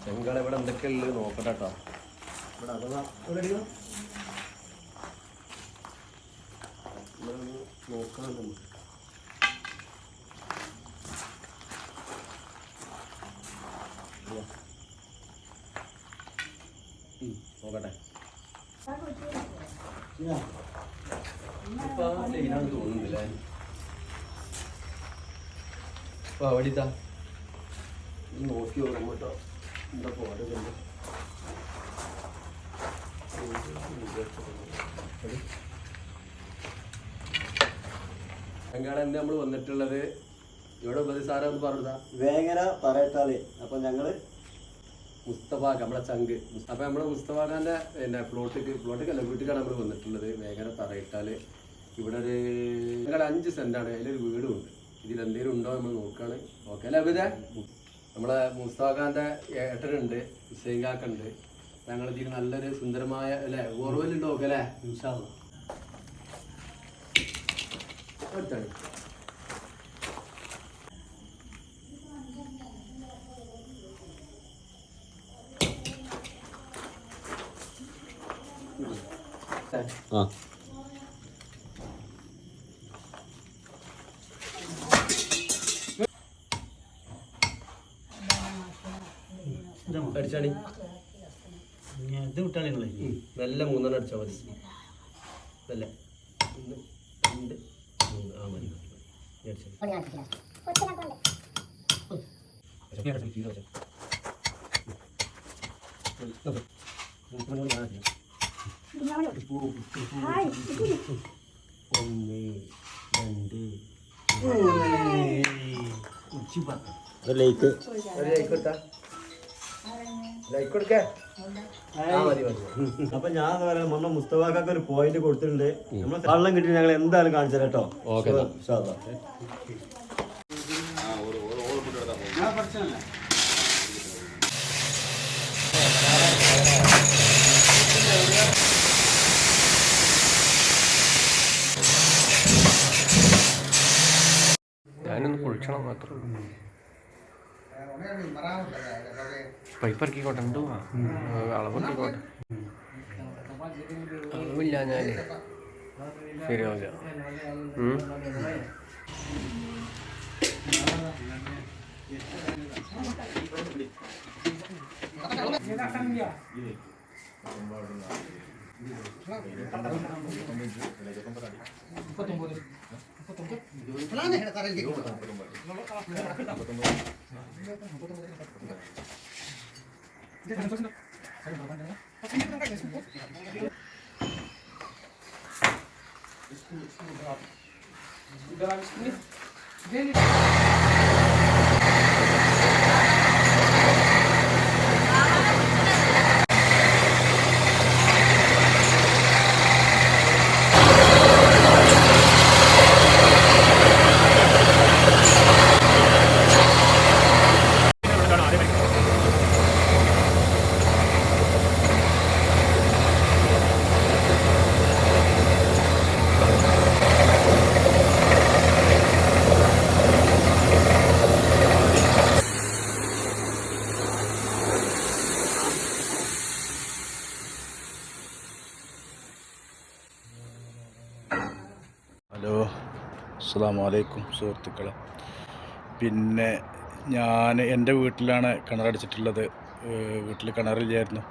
ചെങ്കള ഇവിടെ എന്തൊക്കെയുള്ളത് നോക്കട്ടെ കേട്ടോ. ഇവിടെ അഥവാ നോക്കാനുണ്ട്. നോക്കട്ടെ ഇപ്പൊ ലൈനാണ് തോന്നുന്നില്ലേ. അപ്പൊ അവിടെത്താ നോക്കി നോക്കാം കേട്ടോ. എന്താ പോടുന്നുണ്ട് എങ്ങാണ് എന്താ നമ്മൾ വന്നിട്ടുള്ളത്. ഇവിടെ ഉപദേശാരം ഒന്ന് പറഞ്ഞതാ വേങ്ങര പറയട്ടാല്. അപ്പൊ ഞങ്ങള് മുസ്തഫാഖ് നമ്മളെ ചങ്ക്. അപ്പൊ നമ്മളെ മുസ്തഫാഖാന്റെ പിന്നെ പ്ലോട്ടിക്കല്ല വീട്ടിലാണ് നമ്മൾ വന്നിട്ടുള്ളത്. വേങ്ങര പറയിട്ടാല്. ഇവിടെ ഒരു ഞങ്ങൾ 5 സെന്റാണ്. അതിലൊരു വീടുമുണ്ട്. ഇതിലെന്തെങ്കിലും ഉണ്ടോ നമ്മൾ നോക്കുകയാണ്. ഓക്കെ അല്ലേ അഭിതേ? നമ്മളെ മുസ്തഫാഖാന്റെ ഏട്ടനുണ്ട്, ഹുസൈൻ കാക്കുണ്ട്. ഞങ്ങൾ ഇതിന് നല്ലൊരു സുന്ദരമായ അല്ലെ ഓർവലുണ്ടോ നോക്കെ അല്ലേ? അടുത്താണ് അടിച്ചാണി ഇത് വിട്ടാണ് നിങ്ങള് നല്ല 3 അടിച്ചാൽ മതി. അല്ലേ 1 2 3 ആ മതി. അപ്പൊ ഞാൻ നമ്മുടെ മുസ്തഫാക്കൊക്കെ ഒരു പോയിന്റ് കൊടുത്തിട്ടുണ്ട്. നമ്മൾ വെള്ളം കിട്ടി ഞങ്ങൾ എന്തായാലും കാണിച്ചു കേട്ടോ. ഞാനൊന്ന് പൊളിക്കണം മാത്രം. പൈപ്പിറക്കിക്കോട്ടെ. എന്തോ അളവിറക്കിക്കോട്ടെ. അളവില്ല ഞാൻ ശരിയാവില്ല. ഹലോ, അസ്സലാമു അലൈക്കും സുഹൃത്തുക്കളെ. പിന്നെ ഞാൻ എൻ്റെ വീട്ടിലാണ് കിണറടിച്ചിട്ടുള്ളത്. വീട്ടിൽ കിണറില്ലായിരുന്നു.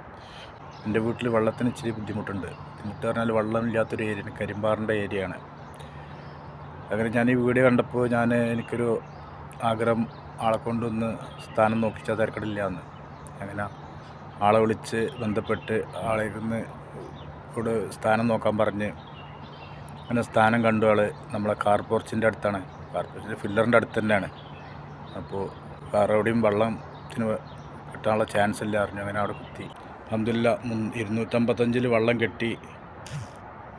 എൻ്റെ വീട്ടിൽ വെള്ളത്തിന് ഇച്ചിരി ബുദ്ധിമുട്ടുണ്ട്. ബുദ്ധിമുട്ട് പറഞ്ഞാൽ വെള്ളമില്ലാത്തൊരു ഏരിയയാണ്, കരിമ്പാറിൻ്റെ ഏരിയയാണ്. അങ്ങനെ ഞാൻ ഈ വീഡിയോ കണ്ടപ്പോൾ എനിക്കൊരു ആഗ്രഹം, ആളെ കൊണ്ടൊന്ന് സ്ഥാനം നോക്കിച്ചാൽ തിരക്കടില്ല എന്ന്. അങ്ങനെ ആളെ വിളിച്ച് ബന്ധപ്പെട്ട് ആളെ ഇരുന്ന് ഇവിടെ സ്ഥാനം നോക്കാൻ പറഞ്ഞ് അങ്ങനെ സ്ഥാനം കണ്ടു. ആൾ നമ്മളെ കാർ പോർച്ചിൻ്റെ അടുത്താണ്. കാർ പോർച്ചിൻ്റെ ഫില്ലറിൻ്റെ അടുത്ത് തന്നെയാണ്. അപ്പോൾ വേറെ എവിടെയും വെള്ളത്തിന് കിട്ടാനുള്ള ചാൻസ് ഇല്ല അറിഞ്ഞു. അങ്ങനെ അവിടെ കുത്തി. അൽഹംദുലില്ലാഹ് 255 വെള്ളം കെട്ടി.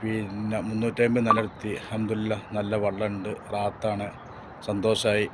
പിന്നെ 350 നിലനിർത്തി. അൽഹംദുലില്ലാഹ് നല്ല വെള്ളമുണ്ട്, റാത്താണ്, സന്തോഷമായി.